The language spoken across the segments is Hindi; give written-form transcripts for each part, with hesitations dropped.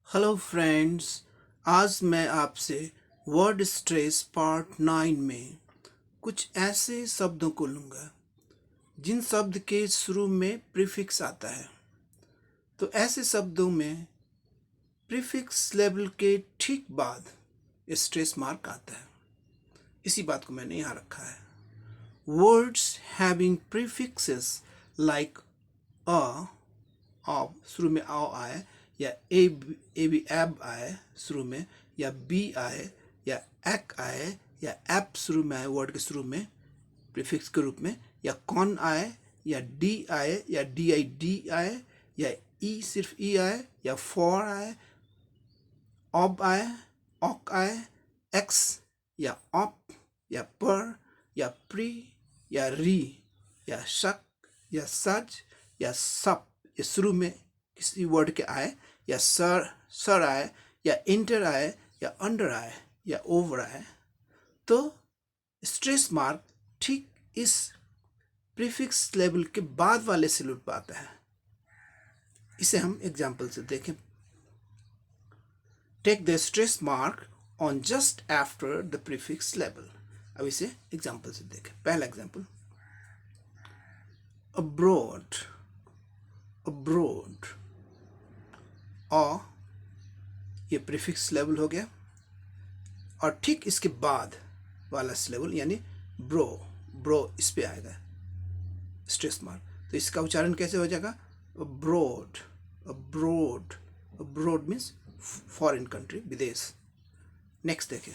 Hello friends. आज मैं आपसे वर्ड स्ट्रेस पार्ट 9 में कुछ ऐसे शब्दों को लूँगा जिन शब्द के शुरू में प्रीफिक्स आता है। तो ऐसे शब्दों में प्रीफिक्स लेबल के ठीक बाद स्ट्रेस मार्क आता है। इसी बात को मैंने यहाँ रखा है। वर्ड्स हैविंग प्रीफिक्सेस लाइक अ, अब शुरू में आओ आए, या ए बी एब आए शुरू में, या बी आए, या एक आए, या एप शुरू में आए वर्ड के शुरू में प्रीफिक्स के रूप में, या कॉन आए, या डी आए, या डी आई डी आए, या ई सिर्फ ई आए, या फॉर आए, ऑब आए, ऑक आए, एक्स, या ऑप, या पर, या प्री, या री, या शक, या सच, या सप, ये शुरू में किसी वर्ड के आए, या सर आए, या इंटर आए, या अंडर आए, या ओवर आए, तो स्ट्रेस मार्क ठीक इस प्रीफिक्स लेबल के बाद वाले सिलूट पर आता है। इसे हम एग्जाम्पल से देखें। Take the stress mark on just after the prefix label. अब इसे एग्जाम्पल से देखें। पहला एग्जाम्पल, अब्रॉड, अब्रॉड, और ये प्रीफिक्स लेबल हो गया, और ठीक इसके बाद वाला सिलेबल यानी ब्रो, ब्रो इस पे आएगा स्ट्रेस मार्क। तो इसका उच्चारण कैसे हो जाएगा? Abroad, abroad, abroad means foreign country, विदेश। नेक्स्ट देखिए,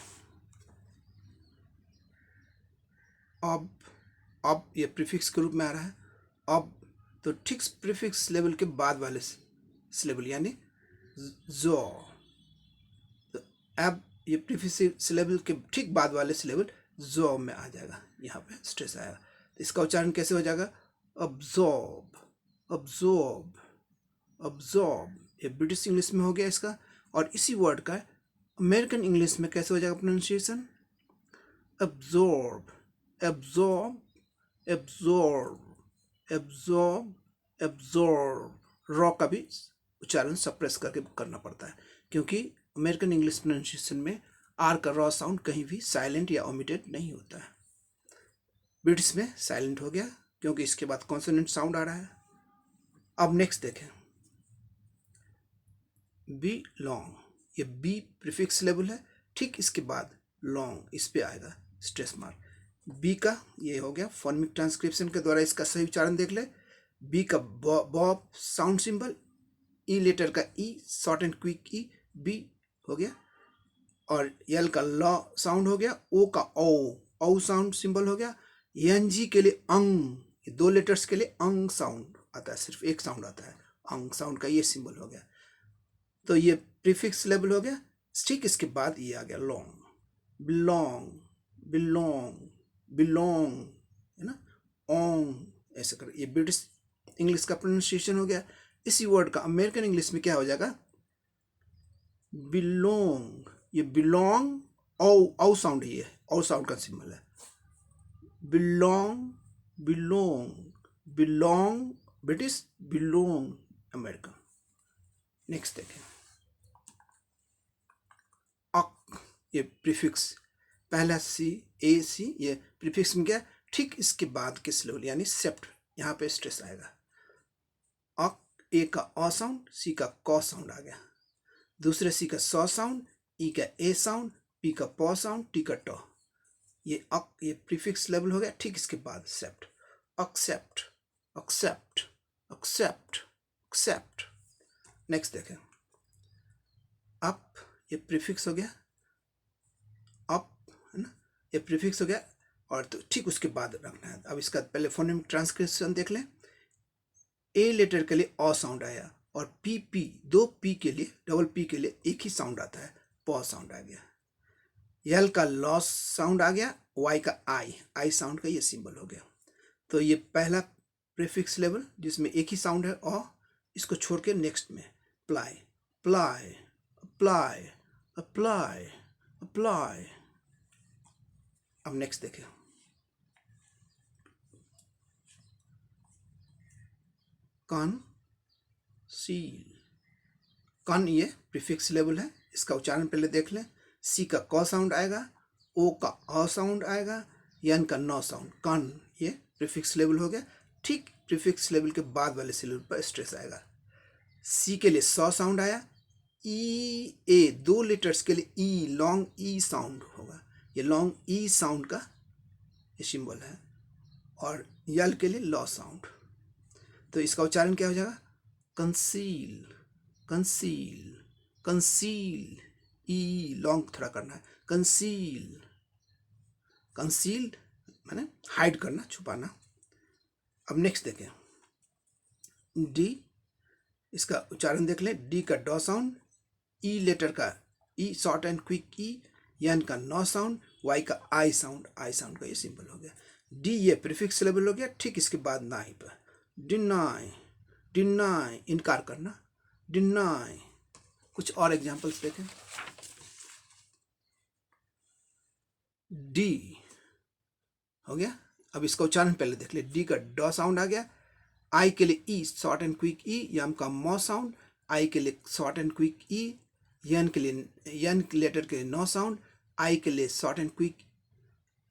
अब ये प्रीफिक्स के रूप में आ रहा है। अब तो ठीक प्रीफिक्स लेवल के बाद वाले सिलेबल यानी जो, तो अब ये प्रीफिक्स सिलेबल के ठीक बाद वाले सिलेबल जो में आ जाएगा, यहाँ पे स्ट्रेस आएगा। तो इसका उच्चारण कैसे हो जाएगा? Absorb, absorb, absorb. ये ब्रिटिश इंग्लिश में हो गया इसका। और इसी वर्ड का अमेरिकन इंग्लिश में कैसे हो जाएगा pronunciation? Absorb, absorb, absorb, absorb, absorb. Raw का भी उच्चारण सप्रेस करके करना पड़ता है, क्योंकि अमेरिकन इंग्लिश प्रोनाउंसिएशन में आर का रॉ साउंड कहीं भी साइलेंट या ओमिटेड नहीं होता है। ब्रिटिश में साइलेंट हो गया क्योंकि इसके बाद कॉन्सोनेंट साउंड आ रहा है। अब नेक्स्ट देखें, बी लॉन्ग, ये बी प्रीफिक्स लेबल है, ठीक इसके बाद लॉन्ग इस पे आएगा स्ट्रेस मार्क। बी का ये हो गया फोनेमिक ट्रांसक्रिप्शन के द्वारा इसका सही उच्चारण देख ले। बी का बॉब साउंड सिंबल, ई लेटर का ई शॉर्ट एंड क्विक ई, बी हो गया। और एल का लॉ साउंड हो गया, ओ का ओ साउंड सिंबल हो गया। एन जी के लिए अंग, ये दो लेटर्स के लिए अंग साउंड आता है, सिर्फ एक साउंड आता है, अंग साउंड का ये सिंबल हो गया। तो ये प्रीफिक्स लेबल हो गया। ठीक इसके बाद ये आ गया लॉन्ग, बिलोंग, बिलोंग, बिलोंग, है ना, ओंग, ऐसे कर। ये ब्रिटिश इंग्लिश का प्रोनाउंसिएशन हो गया। इसी वर्ड का अमेरिकन इंग्लिश में क्या हो जाएगा? बिलोंग, ये बिलोंग, औ साउंड ही है, औ साउंड का सिंबल है। Belong, belong, belong British, belong American. Next देखें, अक, ये प्रीफिक्स, पहला सी, ए सी, ये प्रीफिक्स में गया, ठीक इसके बाद के सिलेबल यानी सेप्ट, यहाँ पे स्ट्रेस आएगा। अक, ए का अ साउंड, सी का क साउंड आ गया, दूसरे सी का सौ साउंड, ई का ए साउंड, पी का प साउंड, टी का ट। ये अक, ये प्रीफिक्स लेवल हो गया, ठीक इसके बाद cept, except, except, except, except. Next देखें, अप, ये प्रीफिक्स हो गया, अप, है ना, ये प्रीफिक्स हो गया, और तो ठीक उसके बाद रखना है। अब इसका पहले फोनेमिक ट्रांसक्रिप्शन देख लें। ए लेटर के लिए अ साउंड आया, और पी पी, दो पी के लिए, डबल पी के लिए एक ही साउंड आता है, प साउंड आ गया। एल का लॉस साउंड आ गया, वाई का आई, आई साउंड का ये सिंबल हो गया। तो ये पहला प्रीफिक्स लेवल जिसमें एक ही साउंड है अ, इसको छोड़ के नेक्स्ट में ply, ply, apply, apply, apply. अब नेक्स्ट देखें, कन, सील, कन ये प्रीफिक्स सिलेबल है, इसका उच्चारण पहले देख लें। सी का क साउंड आएगा, ओ का अ साउंड आएगा, एन का न साउंड, कन, ये प्रीफिक्स सिलेबल हो गया। ठीक प्रीफिक्स सिलेबल के बाद वाले सिलेबल पर स्ट्रेस आएगा। सी के लिए स साउंड आया, ई ए 2 लेटर्स के लिए ई, लॉन्ग ई साउंड होगा, ये लॉन्ग ई साउंड का ये सिंबल है। और यल के लिए लॉ साउंड, तो इसका उच्चारण क्या हो जाएगा? कंसील, कंसील, कंसील, ई लॉन्ग थोड़ा करना है, कंसील, कंसील माने हाइड करना, छुपाना। अब नेक्स्ट देखें, डी, इसका उच्चारण देख लें। डी का डॉ साउंड, ई लेटर का ई short and quick E, N का नॉ साउंड, वाई का आई साउंड, आई साउंड का ये सिंबल हो गया। डी ये प्रीफिक्स सिलेबल हो गया। ठीक इसके बाद नाई पर, डिनाई, डिनाई इनकार करना, डिनाई। कुछ और एग्जांपल्स देखें। डी हो गया। अब इसका उच्चारण पहले देख ले। डी का डॉ साउंड आ गया, आई के लिए e short and quick e, यम का मॉ साउंड, आई के लिए short and quick E, N के लिए एन लेटर के लिए नो साउंड, आई के लिए शॉर्ट एंड क्विक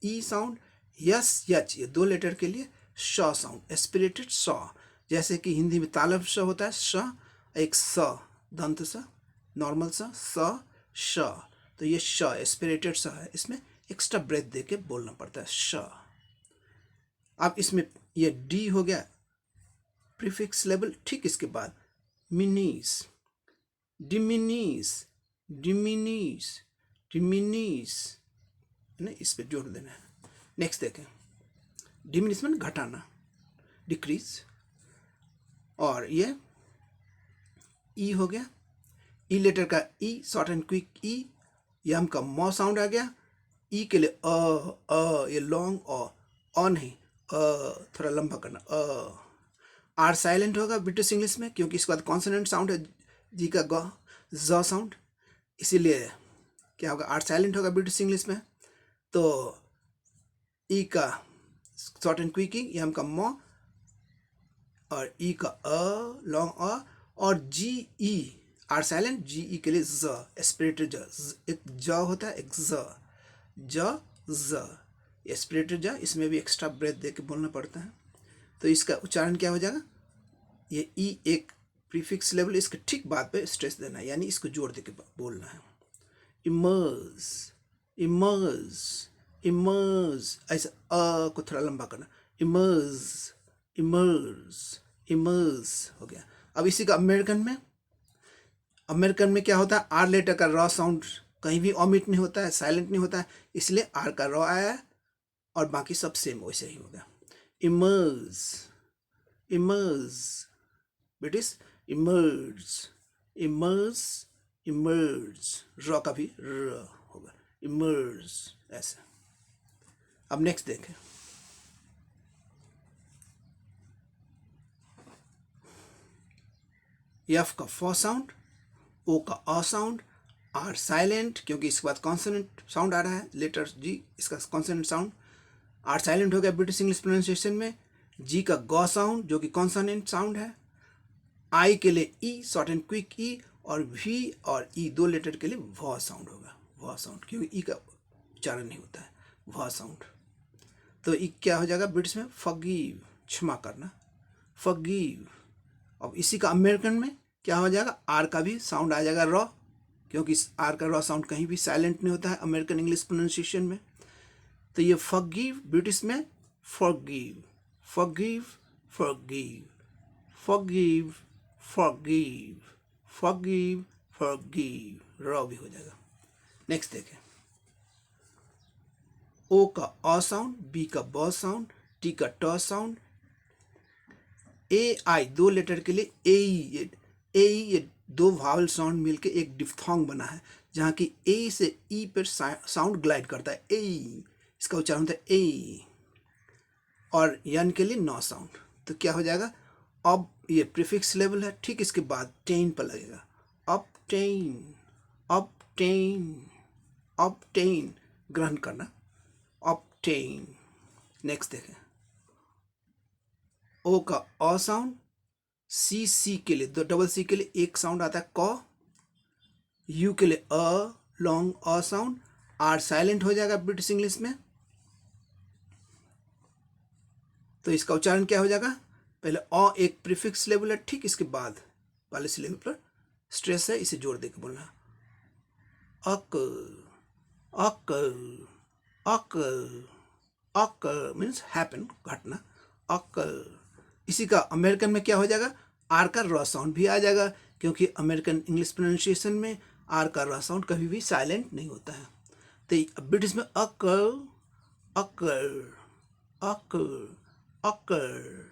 ई साउंड, यस यच ये 2 लेटर के लिए श साउंड, एस्पिरेटेड श। जैसे कि हिंदी में तालब श होता है, श एक स दंत स, नॉर्मल स श, तो ये श एस्पिरेटेड स है, इसमें एक्स्ट्रा ब्रेथ दे के बोलना पड़ता है, श। अब इसमें ये डी हो गया प्रीफिक्स लेवल। ठीक इसके बाद मिनीस, डिमिनीस, डिमिनीस, डिमिनीस, ना इस पे जोड़ देना है। नेक्स्ट देखें, डिमिनिश में घटाना, डिक्रीज। और ये ई हो गया, ई लेटर का ई शॉर्ट एंड क्विक ई, यम का मॉ साउंड आ गया, ई के लिए अ ये लॉन्ग अ नहीं, थोड़ा लंबा करना, आर साइलेंट होगा ब्रिटिश इंग्लिश में, क्योंकि इसके बाद कॉन्सोनेंट साउंड है, जी का ग, ज साउंड, इसीलिए क्या होगा, आर साइलेंट होगा ब्रिटिश इंग्लिश में। तो ई का short and quick e, M का मॉ, और ई का अ लॉन्ग अ, और जी ई आर साइलेंट, जी ई के लिए ज एस्पिरेटेड ज, एक ज होता है एक ज एस्पिरेटेड ज, इसमें भी एक्स्ट्रा ब्रेथ दे के बोलना पड़ता है। तो इसका उच्चारण क्या हो जाएगा, ये ई एक प्रीफिक्स लेवल, इसके ठीक बाद पे स्ट्रेस देना है, यानी इसको जोड़ दे के बोलना है। इमर्ज, इमर्ज, इमर्ज, ऐसा अ को थोड़ा लंबा करना, इमर्ज, इमर्ज, इमर्ज हो गया। अब इसी का अमेरिकन में क्या होता है, आर लेटर का रॉ साउंड कहीं भी ऑमिट नहीं होता है, साइलेंट नहीं होता है, इसलिए आर का रॉ आया और बाकी सब सेम वैसे ही हो गया। Emerge, emerge, British emerge, emerge, emerge, raw का भी र होगा, इमर्ज ऐसा। अब नेक्स्ट देखें, एफ का फ साउंड, ओ का अ साउंड, आर साइलेंट क्योंकि इसके बाद कॉन्सोनेंट साउंड आ रहा है, लेटर जी इसका कॉन्सोनेंट साउंड, आर साइलेंट हो गया ब्रिटिश इंग्लिश प्रोनाउंसिएशन में। जी का ग साउंड जो कि कॉन्सोनेंट साउंड है, आई के लिए ई शॉर्ट एंड क्विक ई, और वी और ई 2 लेटर के लिए व साउंड होगा, व साउंड, क्योंकि ई का उच्चारण नहीं होता है, व साउंड। तो ई क्या हो जाएगा ब्रिटिश में, फॉरगिव, क्षमा करना, फॉरगिव। अब इसी का अमेरिकन में क्या हो जाएगा, आर का भी साउंड आ जाएगा रॉ, क्योंकि आर का रॉ साउंड कहीं भी साइलेंट नहीं होता है अमेरिकन इंग्लिश प्रोनाउंसिएशन में। तो ये फॉरगिव ब्रिटिश में forgive, forgive, forgive, forgive, forgive, forgive, forgive, raw भी हो जाएगा। नेक्स्ट देखें, ओ का अ साउंड, बी का ब साउंड, टी का ट साउंड, ए आई 2 लेटर के लिए ए, ये 2 वावल साउंड मिलके एक डिफ्थोंग बना है, जहाँ की ए से ई पर साउंड ग्लाइड करता है, ए, इसका उच्चारण होता है ए। और यन के लिए नो साउंड, तो क्या हो जाएगा, अब ये प्रीफिक्स लेवल है, ठीक इसके बाद टेन पर लगेगा, अपटेन, अपटेन, अपटेन, ग्रहण करना, अपटेन। नेक्स्ट देखें, ओ का अ साउंड, सी के लिए, 2 डबल सी के लिए एक साउंड आता है क, यू के लिए long a sound, R silent हो जाएगा ब्रिटिश इंग्लिश में। तो इसका उच्चारण क्या हो जाएगा, पहले अ एक प्रीफिक्स सिलेबल है, ठीक इसके बाद वाले सिलेबल पर स्ट्रेस है, इसे जोड़ देकर बोलना। अक अक अक अक मीन्स हैपन, घटना, अक। इसी का अमेरिकन में क्या हो जाएगा, आर का र साउंड भी आ जाएगा, क्योंकि अमेरिकन इंग्लिश प्रोनाउंसिएशन में आर का र साउंड कभी भी साइलेंट नहीं होता है। तो ब्रिटिश में अकर अकर अकर अकर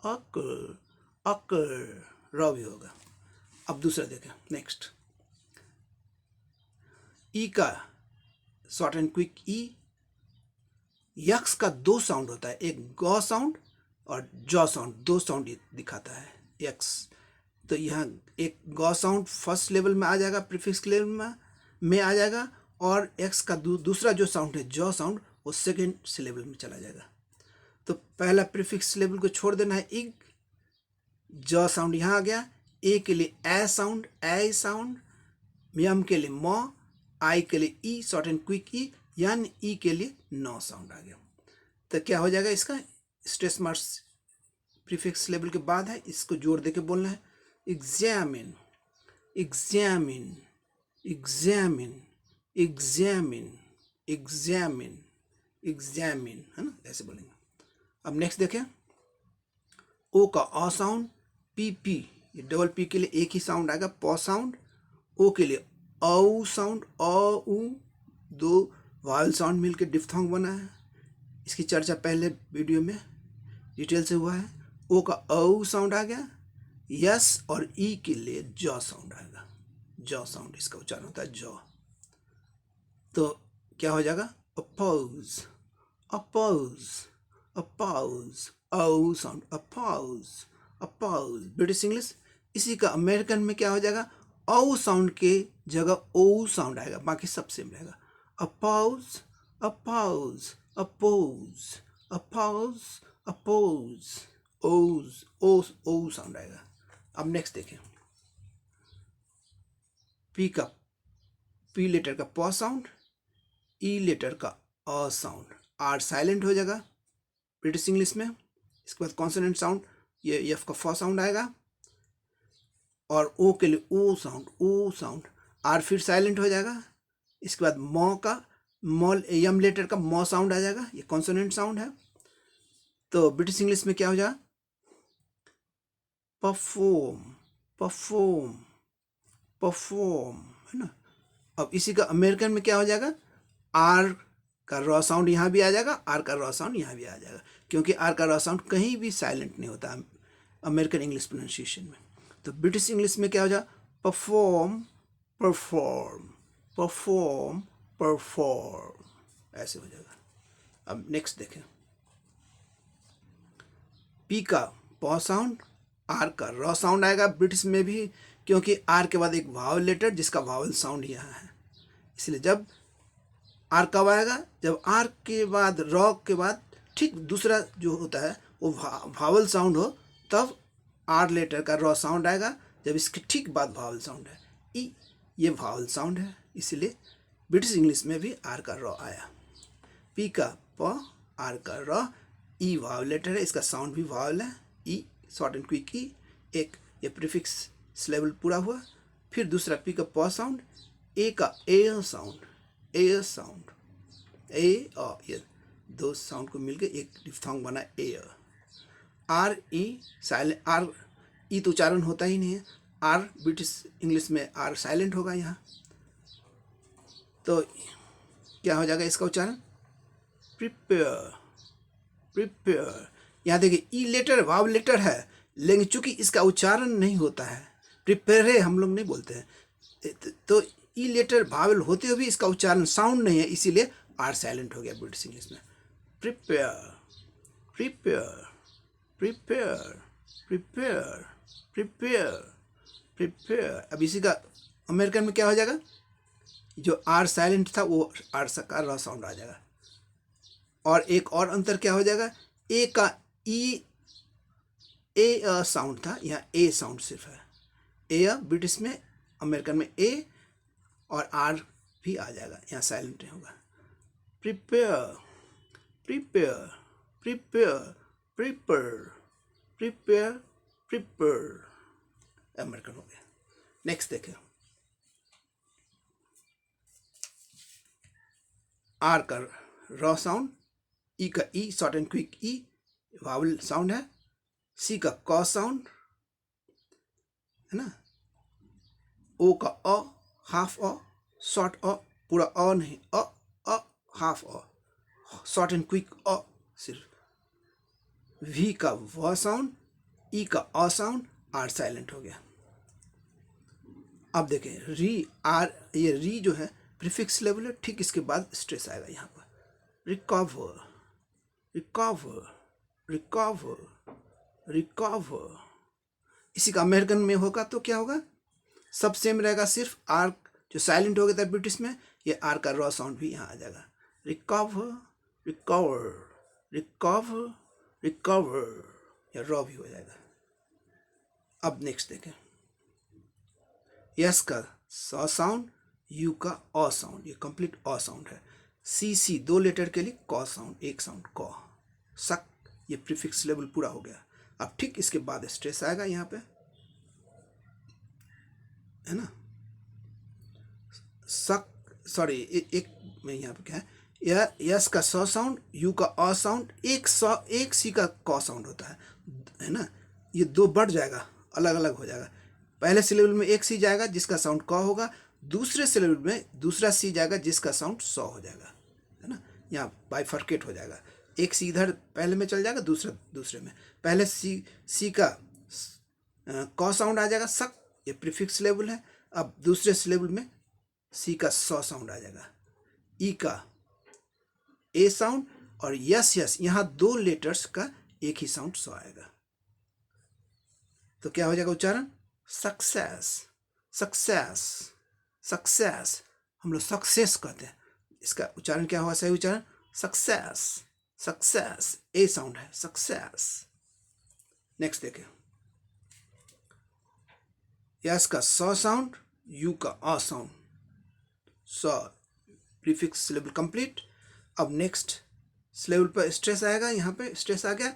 अकर अकर र भी होगा। अब दूसरा देखें, नेक्स्ट ई का short and quick E. X का दो साउंड होता है, एक गॉ साउंड और जॉ साउंड, दो साउंड दिखाता है यक्स। तो यहाँ एक गॉ साउंड फर्स्ट लेवल में आ जाएगा, प्रीफिक्स लेवल में आ जाएगा, और एक्स का दूसरा जो साउंड है जॉ साउंड, वो सेकेंड सिलेबल में चला जाएगा। तो पहला प्रीफिक्स लेवल को छोड़ देना है, इग, जॉ साउंड यहाँ आ गया, ए के लिए ए साउंड, ए साउंड, यम के लिए मॉ, आई के लिए ई शॉर्ट एंड क्विक ई, यानी ई के लिए नो साउंड आ गया। तो क्या हो जाएगा, इसका स्ट्रेस मार्क्स प्रीफिक्स लेवल के बाद है, इसको जोड़ देके बोलना है, examine examine examine examine examine examine, है ना, ऐसे बोलेंगे। अब नेक्स्ट देखें, ओ का अ साउंड, पी पी, ये डबल पी के लिए एक ही साउंड आएगा, प साउंड, ओ के लिए औ साउंड, अ उ, दो वावल साउंड मिलकर डिफ्थोंग बना है। इसकी चर्चा पहले वीडियो में डिटेल से हुआ है। ओ का औ साउंड आ गया, यस और ई के लिए जॉ साउंड आएगा, जॉ साउंड इसका उच्चारण होता है जॉ। तो क्या हो जाएगा, अपोज अपोज अपोज, औ sound, oppose oppose, British English. इसी का अमेरिकन में क्या हो जाएगा, औ साउंड के जगह ओ साउंड आएगा, बाकी सब सेम रहेगा, oppose oppose oppose oppose oppose, ओज ओस ओ साउंड आएगा। अब नेक्स्ट देखें, पी का पी लेटर का प साउंड, ई लेटर का अ साउंड, आर साइलेंट हो जाएगा ब्रिटिश इंग्लिश में। इसके बाद कॉन्सोनेंट साउंड, ये एफ का फ साउंड आएगा, और ओ के लिए ओ साउंड, ओ साउंड, आर फिर साइलेंट हो जाएगा। इसके बाद मॉ का मॉल यम लेटर का मॉ साउंड आ जाएगा, ये कॉन्सोनेंट साउंड है। तो ब्रिटिश इंग्लिश में क्या हो जाएगा, परफॉर्म परफॉर्म परफॉर्म, है ना। अब इसी का अमेरिकन में क्या हो जाएगा, आर का रॉ साउंड यहाँ भी आ जाएगा, आर का रॉ साउंड यहाँ भी आ जाएगा, क्योंकि आर का रॉ साउंड कहीं भी साइलेंट नहीं होता अमेरिकन इंग्लिश प्रोनाउंसिएशन में। तो ब्रिटिश इंग्लिश में क्या हो जाएगा, परफॉर्म परफॉर्म परफॉर्म परफॉर्म, ऐसे हो जाएगा। अब नेक्स्ट देखें, पी का प साउंड, आर का रॉ साउंड आएगा ब्रिटिश में भी, क्योंकि आर के बाद एक वावल लेटर जिसका वावल साउंड यहाँ है, इसलिए जब आर कब आएगा, जब आर के बाद रॉ के बाद ठीक दूसरा जो होता है वो वावल साउंड हो, तब आर लेटर का रॉ साउंड आएगा। जब इसके ठीक बाद वावल साउंड है, ई, ये वावल साउंड है, इसलिए ब्रिटिश इंग्लिश में भी आर का रॉ आया। पी का प, आर का रॉ, ई वावल लेटर है, इसका साउंड भी वावल है, ई शॉर्ट एंड क्विक ई, एक ये प्रीफिक्स सिलेबल पूरा हुआ। फिर दूसरा पी का प साउंड, ए का ए साउंड, ए साउंड, ए अ, ये दो साउंड को मिलकर एक डिफ्थोंग बना ए। R E silent, R E तो उच्चारण होता ही नहीं है, आर ब्रिटिश इंग्लिश में आर साइलेंट होगा यहाँ। तो क्या हो जाएगा इसका उच्चारण, प्रिपेयर प्रिपेयर। यहाँ देखिए ई लेटर वाव लेटर है, लेकिन चूंकि इसका उच्चारण नहीं होता है, प्रिपेयर है हम लोग नहीं बोलते हैं, तो ई लेटर वावल होते हुए भी इसका उच्चारण साउंड नहीं है, इसीलिए आर साइलेंट हो गया ब्रिटिश इंग्लिश में। Prepare prepare prepare prepare prepare prepare. अब इसी का अमेरिकन में क्या हो जाएगा, जो आर साइलेंट था वो आर का र साउंड आ जाएगा। और एक और अंतर क्या हो जाएगा, ए का ई ए साउंड था, यहाँ ए साउंड सिर्फ है, ए ब्रिटिश में, अमेरिकन में ए, और आर भी आ जाएगा, यहाँ साइलेंट नहीं होगा। Prepare, prepare, prepare, prepare, prepare, prepare, American हो गया। नेक्स्ट देखें, आर का रॉ साउंड, ई का ई शॉर्ट एंड क्विक ई वावल साउंड है, सी का कॉ साउंड है ना, ओ का अ हाफ अ शॉर्ट अ, पूरा अ नहीं, अ हाफ अ, शॉर्ट एंड क्विक अ सिर्फ। वी का व साउंड, ई का अ साउंड, आर साइलेंट हो गया। अब देखें री आर, ये री जो है प्रीफिक्स लेवल है, ठीक इसके बाद स्ट्रेस आएगा यहाँ पर। Recover, recover, recover, recover. इसी का अमेरिकन में होगा तो क्या होगा, सब सेम रहेगा, सिर्फ आर जो साइलेंट हो गया था ब्रिटिश में, ये आर का रॉ साउंड भी यहाँ आ जाएगा। रिकवर, रिकवर, रिकवर, रिकवर, या रॉ भी हो जाएगा। अब नेक्स्ट देखें, यस का स साउंड, यू का अ साउंड, ये कंप्लीट अ साउंड है। सी सी दो लेटर के लिए कॉ साउंड, एक साउंड कॉ। सक, ये प्रीफिक्स लेवल पूरा हो गया। अब ठीक इसके बाद स्ट्रेस आएगा यहाँ पे, है ना। सक, सॉरी एक में यहाँ पे क्या है, यस का स साउंड, यू का अ साउंड, एक सी का कॉ साउंड होता है ना। ये दो बढ़ जाएगा, अलग अलग हो जाएगा। पहले सिलेबल में एक सी जाएगा जिसका साउंड क होगा, दूसरे सिलेबल में दूसरा सी जाएगा जिसका साउंड स हो जाएगा, है ना। यहाँ बाइफर्केट हो जाएगा, एक सी इधर पहले में चल जाएगा, दूसरा दूसरे में। पहले सी का क साउंड आ जाएगा सक, ये प्रीफिक्स लेवल है। अब दूसरे सिलेबल में सी का स साउंड आ जाएगा, ई का ए साउंड, और यस यस यहाँ दो लेटर्स का एक ही साउंड स आएगा। तो क्या हो जाएगा उच्चारण, सक्सेस, सक्सेस, सक्सेस। हम लोग सक्सेस कहते हैं, इसका उच्चारण क्या हुआ, सही उच्चारण सक्सेस, सक्सेस, ए साउंड है, सक्सेस। नेक्स्ट देखें, यस का स साउंड, यू का अ साउंड, स प्रीफिक्स सिलेबल कंप्लीट। अब नेक्स्ट सिलेबल पर स्ट्रेस आएगा, यहाँ पे स्ट्रेस आ गया।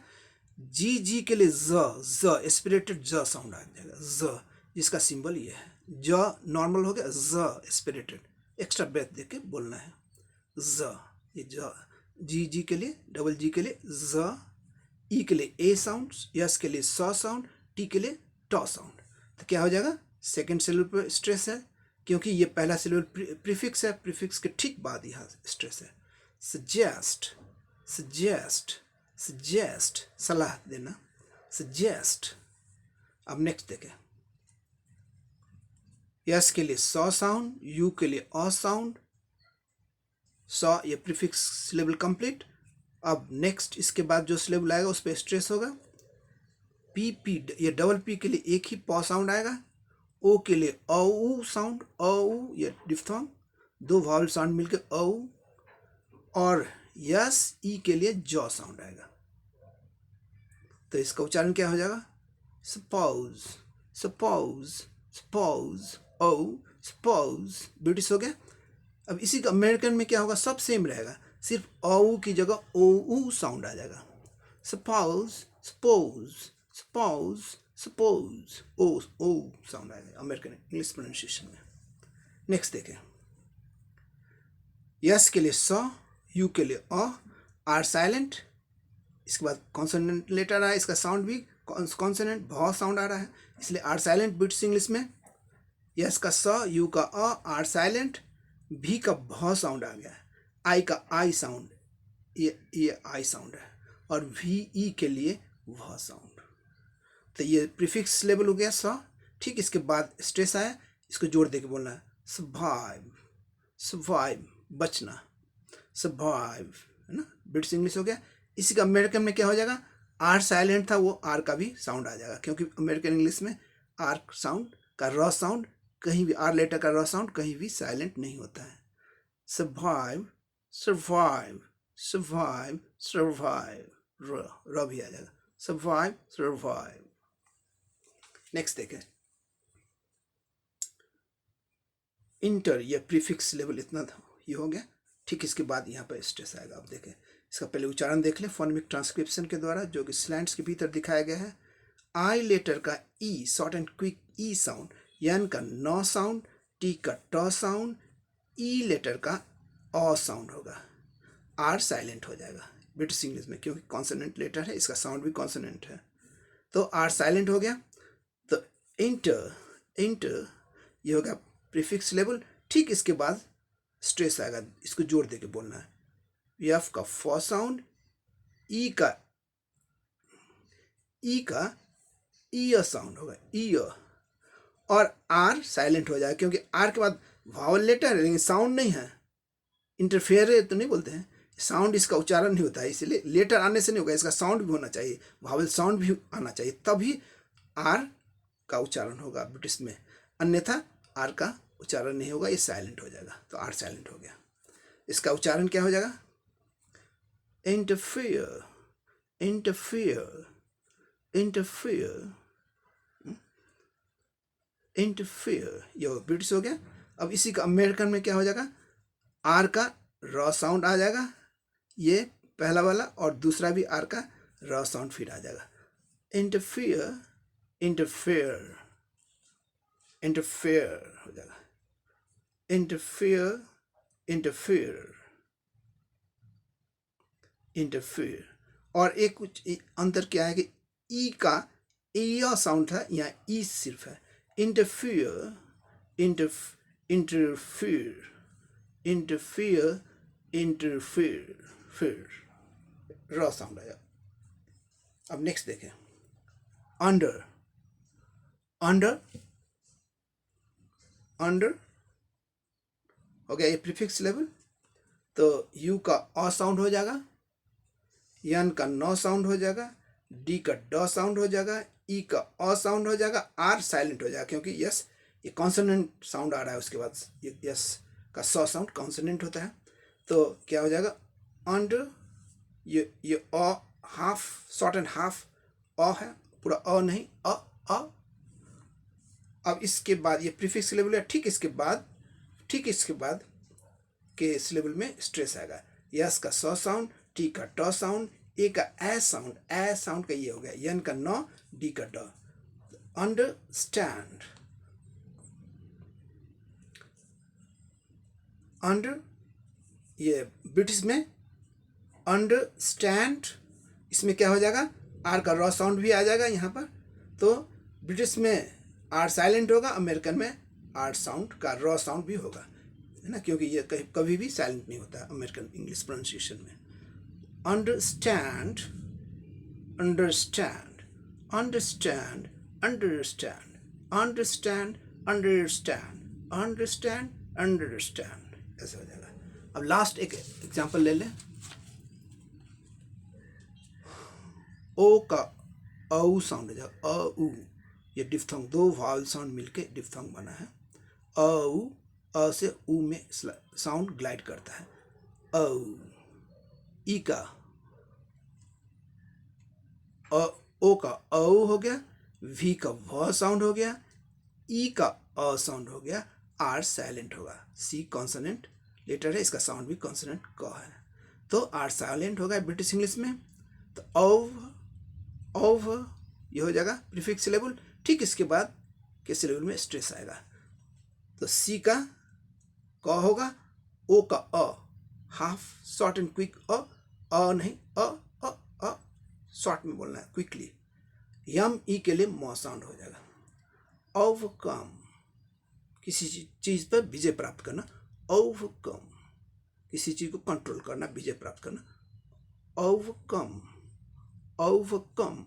जी जी के लिए ज एस्पिरेटेड ज साउंड आ जाएगा, ज जिसका सिंबल ये है। ज नॉर्मल हो गया, ज एस्पिरेटेड, एक्स्ट्रा ब्रेथ देके बोलना है, ज। ये ज, जी जी के लिए, डबल जी के लिए ज, ई के लिए ए साउंड, यस के लिए स साउंड, टी के लिए ट साउंड। तो क्या हो जाएगा, सेकेंड सिलेबल पर स्ट्रेस है, क्योंकि ये पहला सिलेबल प्रीफिक्स है, प्रीफिक्स के ठीक बाद यहाँ स्ट्रेस है। सजेस्ट, सजेस्ट, सजेस्ट, सलाह देना, सजेस्ट। अब नेक्स्ट देखें, यस के लिए स साउंड, यू के लिए अ साउंड, स ये प्रीफिक्स सिलेबल कंप्लीट। अब नेक्स्ट इसके बाद जो सिलेबल आएगा उस पर स्ट्रेस होगा। पी पी, ये डबल पी के लिए एक ही प साउंड आएगा। ओ के लिए अ उ साउंड, अ उ ये डिफ्थोंग, दो वावल साउंड मिलकर अ उ। और यस ई के लिए ज साउंड आएगा। तो इसका उच्चारण क्या हो जाएगा, सपोज, सपोज, सपोज, ओ सपोज, ब्रिटिश हो गया। अब इसी का अमेरिकन में क्या होगा, सब सेम रहेगा, सिर्फ ओ की जगह ओ उ साउंड आ जाएगा। सपोज, सपोज, सपोज, सपोज, ओ साउंड आएगा अमेरिकन इंग्लिश प्रोनाउंसिएशन में। नेक्स्ट देखें, यस के लिए स, यू के लिए अ, आर साइलेंट, इसके बाद कॉन्सोनेंट लेटर आ रहा है, इसका साउंड भी कॉन्सोनेंट भ साउंड आ रहा है, इसलिए आर साइलेंट बिट्स इंग्लिश में। यस का स, यू का अ, आर साइलेंट, भी का भ साउंड आ गया है, आई का आई साउंड, ये आई साउंड है, और वी ई के लिए वह साउंड। तो ये प्रीफिक्स लेवल हो गया स। ठीक इसके बाद स्ट्रेस आया, इसको जोड़ दे के बोलना है, सर्वाइव, सर्वाइव, बचना, सर्वाइव, है ना, ब्रिटिश इंग्लिश हो गया। इसी का अमेरिकन में क्या हो जाएगा, आर साइलेंट था, वो आर का भी साउंड आ जाएगा, क्योंकि अमेरिकन इंग्लिश में आर साउंड का रॉ साउंड कहीं भी, आर लेटर का रॉ साउंड कहीं भी साइलेंट नहीं होता है। Survive, survive, survive, survive, raw भी आ जाएगा, सर्वाइव, सर्वाइव। नेक्स्ट देखें, इंटर, ये प्रीफिक्स लेवल इतना ये हो गया। ठीक इसके बाद यहाँ पर स्ट्रेस आएगा। अब देखें इसका पहले उच्चारण देख लें फोनेमिक ट्रांसक्रिप्शन के द्वारा, जो कि स्लैंट्स के भीतर दिखाया गया है। आई लेटर का ई शॉर्ट एंड क्विक ई साउंड, एन का नॉ साउंड, टी का ट साउंड, ई लेटर का अ साउंड होगा, आर साइलेंट हो जाएगा ब्रिटिश इंग्लिश में, क्योंकि कॉन्सोनेंट लेटर है, इसका साउंड भी कॉन्सोनेंट है। तो आर साइलेंट हो गया। तो इंटर, इंटर ये होगा प्रीफिक्स लेवल। ठीक इसके बाद स्ट्रेस आएगा, इसको जोड़ दे के बोलना है। एफ का फ साउंड, ई का ई साउंड होगा, ई, और आर साइलेंट हो जाएगा, क्योंकि आर के बाद वावल लेटर है लेकिन साउंड नहीं है। इंटरफेयर तो नहीं बोलते हैं, साउंड इसका उच्चारण नहीं होता है, इसलिए लेटर आने से नहीं होगा, इसका साउंड भी होना चाहिए, वावल साउंड भी आना चाहिए, तभी आर का उच्चारण होगा ब्रिटिश में, अन्यथा आर का उच्चारण नहीं होगा, ये साइलेंट हो जाएगा। तो आर साइलेंट हो गया। इसका उच्चारण क्या हो जाएगा? इंटरफेयर, इंटरफेयर, इंटरफेयर, इंटरफेयर, ये ब्रिटिश हो गया। अब इसी का अमेरिकन में क्या हो जाएगा? आर का रॉ साउंड आ जाएगा, ये पहला वाला, और दूसरा भी आर का रॉ साउंड फिर आ जाएगा। इंटरफेयर, इंटरफेयर, इंटरफेयर हो जाएगा। Interfere, interfere, interfere. और एक कुछ अंतर क्या है कि ई का ए साउंड था, यहाँ ई सिर्फ है। इंटरफेयर, इंटरफेयर, इंटरफेयर, इंटरफेयर, फिर रॉ साउंड आया। अब नेक्स्ट देखें, अंडर, अंडर, अंडर हो गया ये प्रीफिक्स लेवल। तो यू का अ साउंड हो जाएगा, एन का नॉ साउंड हो जाएगा, डी का ड साउंड हो जाएगा, ई का अ साउंड हो जाएगा, आर साइलेंट हो जाएगा, क्योंकि यस ये कॉन्सोनेंट साउंड आ रहा है। उसके बाद यस का सॉ साउंड कॉन्सोनेंट होता है। तो क्या हो जाएगा? अंडर, ये अ half short and half a है, पूरा अ नहीं, अ अ। अब इसके बाद ये प्रीफिक्स लेवल है। ठीक इसके बाद के सिलेबल में स्ट्रेस आएगा। यस का सॉ साउंड, टी का ट साउंड, ए का ए साउंड का ये हो गया, एन का नॉ, डी का ड। अंडरस्टैंड, अंडर, ये ब्रिटिश में अंडरस्टैंड, इसमें क्या हो जाएगा? आर का रॉ साउंड भी आ जाएगा यहाँ पर। तो ब्रिटिश में आर साइलेंट होगा, अमेरिकन में आर साउंड का रॉ साउंड भी होगा, है ना, क्योंकि ये कभी भी साइलेंट नहीं होता है अमेरिकन इंग्लिश प्रोनाउंसिएशन में। Understand, understand, understand, understand, understand, understand, understand, understand, ऐसा हो जाएगा। अब लास्ट एक एग्जांपल ले लें। ओ का औ साउंड हो जाएगा, अ उ, ये डिफ्थोंग, दो वावल साउंड मिलके डिफ्थोंग बना है। अ उ, अ से उ में साउंड ग्लाइड करता है, अ उ। ई का ओ का औ हो गया, वी का व साउंड हो गया, ई का अ साउंड हो गया, आर साइलेंट होगा। सी कॉन्सोनेंट लेटर है, इसका साउंड भी कॉन्सोनेंट क है, तो आर साइलेंट होगा ब्रिटिश इंग्लिश में। तो ओव ये हो जाएगा प्रीफिक्स सिलेबल। ठीक इसके बाद के सिलेबल में स्ट्रेस आएगा। तो सी का क होगा, ओ का अ हाफ शॉर्ट एंड क्विक अ नहीं, अ शॉर्ट में बोलना है, क्विकली। यम ई के लिए मॉ साउंड हो जाएगा। ओवरकम, किसी चीज पर विजय प्राप्त करना, ओवरकम, किसी चीज को कंट्रोल करना, विजय प्राप्त करना, ओवरकम, ओवरकम।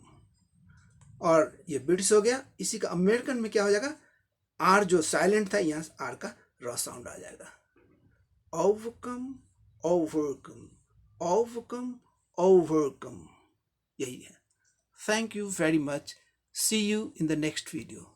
और ये ब्रिटिश हो गया। इसी का अमेरिकन में क्या हो जाएगा? आर जो साइलेंट था, यहाँ आर का रॉ साउंड आ जाएगा। ओवरकम, ओवरकम, ओवरकम, ओवरकम, यही है। Thank you very much. See you in the next video.